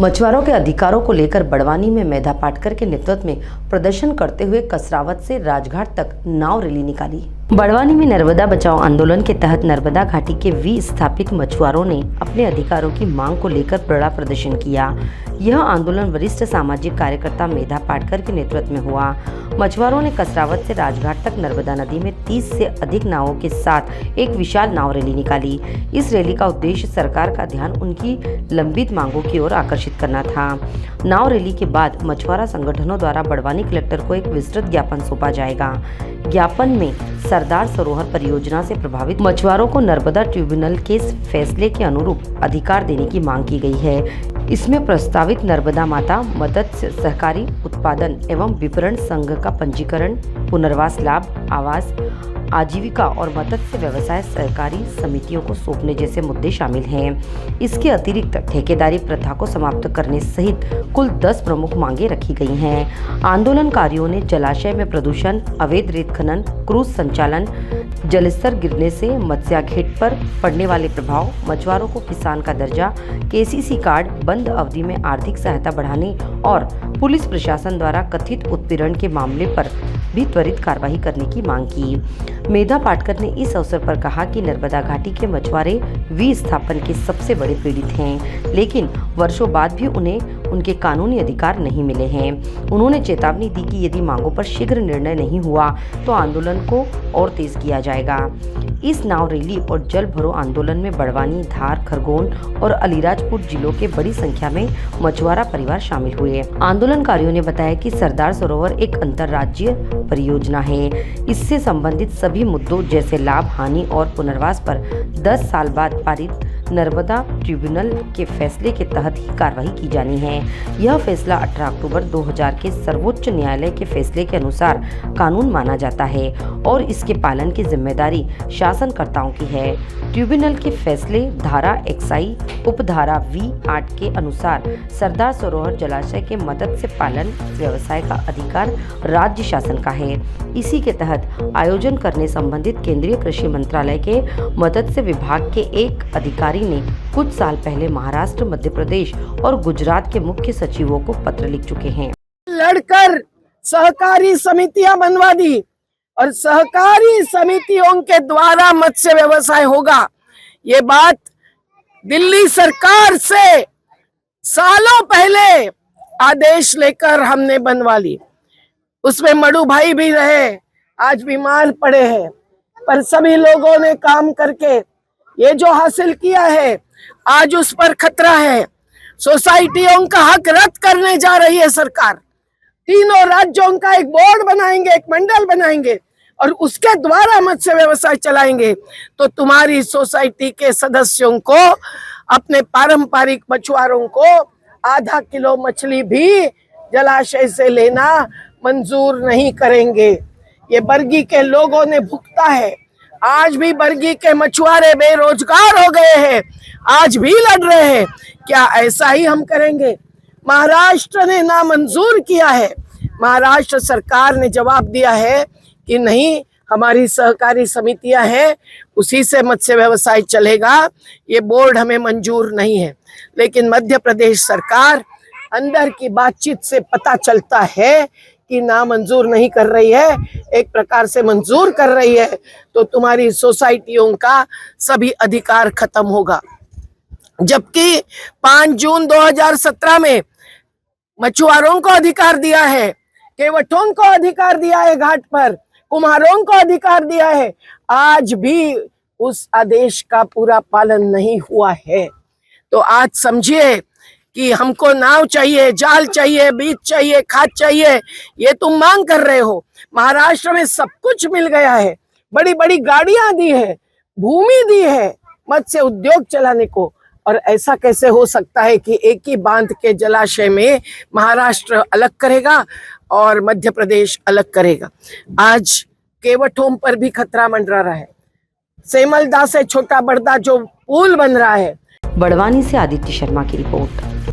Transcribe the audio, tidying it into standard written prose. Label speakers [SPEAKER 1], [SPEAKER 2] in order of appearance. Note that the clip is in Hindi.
[SPEAKER 1] मछुआरों के अधिकारों को लेकर बड़वानी में मेधा पाटकर के नेतृत्व में प्रदर्शन करते हुए कसरावत से राजघाट तक नाव रैली निकाली। बड़वानी में नर्मदा बचाओ आंदोलन के तहत नर्मदा घाटी के विस्थापित मछुआरों ने अपने अधिकारों की मांग को लेकर बड़ा प्रदर्शन किया। यह आंदोलन वरिष्ठ सामाजिक कार्यकर्ता मेधा पाटकर के नेतृत्व में हुआ। मछुआरों ने कसरावत से राजघाट तक नर्मदा नदी में 30 से अधिक नावों के साथ एक विशाल नाव रैली निकाली। इस रैली का उद्देश्य सरकार का ध्यान उनकी लंबित मांगों की ओर आकर्षित करना था। नाव रैली के बाद मछुआरा संगठनों द्वारा बड़वानी कलेक्टर को एक विस्तृत ज्ञापन सौंपा जाएगा। ज्ञापन में सरदार सरोवर परियोजना से प्रभावित मछुआरों को नर्मदा ट्रिब्यूनल के फैसले के अनुरूप अधिकार देने की मांग की गई है। इसमें प्रस्तावित नर्मदा माता मत्स्य सहकारी उत्पादन एवं विपणन संघ का पंजीकरण, पुनर्वास लाभ, आवास, आजीविका और मत्स्य व्यवसाय सहकारी समितियों को सौंपने जैसे मुद्दे शामिल हैं। इसके अतिरिक्त ठेकेदारी प्रथा को समाप्त करने सहित कुल 10 प्रमुख मांगे रखी गई हैं। आंदोलनकारियों ने जलाशय में प्रदूषण, अवैध रेत खनन, क्रूज संचालन, जलस्तर गिरने से मत्स्याखेट पर पड़ने वाले प्रभाव, मछुआरों को किसान का दर्जा, केसीसी कार्ड, बंद अवधि में आर्थिक सहायता बढ़ाने और पुलिस प्रशासन द्वारा कथित उत्पीड़न के मामले पर भी त्वरित कार्रवाई करने की मांग की। मेधा पाटकर ने इस अवसर पर कहा कि नर्मदा घाटी के मछुआरे विस्थापन के सबसे बड़े पीड़ित हैं, लेकिन वर्षों बाद भी उन्हें उनके कानूनी अधिकार नहीं मिले हैं। उन्होंने चेतावनी दी कि यदि मांगों पर शीघ्र निर्णय नहीं हुआ तो आंदोलन को और तेज किया जाएगा। इस नाव रैली और जल भरो आंदोलन में बड़वानी, धार, खरगोन और अलीराजपुर जिलों के बड़ी संख्या में मछुआरा परिवार शामिल हुए। आंदोलनकारियों ने बताया कि सरदार सरोवर एक अंतर्राज्यीय परियोजना है। इससे संबंधित सभी मुद्दों जैसे लाभ, हानि और पुनर्वास पर 10 साल बाद पारित नर्मदा ट्रिब्यूनल के फैसले के तहत ही कार्रवाई की जानी है। यह फैसला 18 अक्टूबर 2000 के सर्वोच्च न्यायालय के फैसले के अनुसार कानून माना जाता है और इसके पालन की जिम्मेदारी शासनकर्ताओं की है। ट्रिब्यूनल के फैसले धारा XI उपधारा V8 के अनुसार सरदार सरोवर जलाशय के मत्स्य पालन व्यवसाय का अधिकार राज्य शासन का है। इसी के तहत आयोजन करने संबंधित केंद्रीय कृषि मंत्रालय के मत्स्य विभाग के एक अधिकारी ने कुछ साल पहले महाराष्ट्र, मध्य प्रदेश और गुजरात के मुख्य सचिवों को पत्र लिख चुके हैं।
[SPEAKER 2] लड़कर सहकारी समितियां बनवा दी और सहकारी समितियों के द्वारा मत्स्य व्यवसाय होगा। ये बात दिल्ली सरकार से सालों पहले आदेश लेकर हमने बनवा ली। उसमें मडू भाई भी रहे, आज बीमार पड़े हैं, पर सभी लोगों ने काम करके ये जो हासिल किया है, आज उस पर खतरा है। सोसाइटियों का हक रद्द करने जा रही है सरकार। तीनों राज्यों का एक बोर्ड बनाएंगे, एक मंडल बनाएंगे और उसके द्वारा मत्स्य व्यवसाय चलाएंगे। तो तुम्हारी सोसाइटी के सदस्यों को, अपने पारंपरिक मछुआरों को आधा किलो मछली भी जलाशय से लेना मंजूर नहीं करेंगे। ये बरगी के लोगों ने भुगता है। आज भी बरगी के मछुआरे बेरोजगार हो गए हैं, आज भी लड़ रहे हैं। क्या ऐसा ही हम करेंगे? महाराष्ट्र ने नामंजूर किया है। महाराष्ट्र सरकार ने जवाब दिया है कि नहीं, हमारी सहकारी समितियां हैं, उसी से मत्स्य व्यवसाय चलेगा, ये बोर्ड हमें मंजूर नहीं है। लेकिन मध्य प्रदेश सरकार अंदर की बातचीत से पता चलता है कि नामंजूर नहीं कर रही है, एक प्रकार से मंजूर कर रही है। तो तुम्हारी सोसाइटियों का सभी अधिकार खत्म होगा। जबकि 5 जून 2017 में मछुआरों को अधिकार दिया है, केवटों को अधिकार दिया है, घाट पर कुम्हारों को अधिकार दिया है, आज भी उस आदेश का पूरा पालन नहीं हुआ है। तो आज समझिए कि हमको नाव चाहिए, जाल चाहिए, बीज चाहिए, खाद चाहिए, ये तुम मांग कर रहे हो। महाराष्ट्र में सब कुछ मिल गया है, बड़ी बड़ी गाड़ियां दी है, भूमि दी है मत्स्य उद्योग चलाने को। और ऐसा कैसे हो सकता है कि एक ही बांध के जलाशय में महाराष्ट्र अलग करेगा और मध्य प्रदेश अलग करेगा? आज केवटों पर भी खतरा मंडरा रहा है। सेमलदा से छोटा बड़दा जो पुल बन रहा है।
[SPEAKER 1] बड़वानी से आदित्य शर्मा की रिपोर्ट।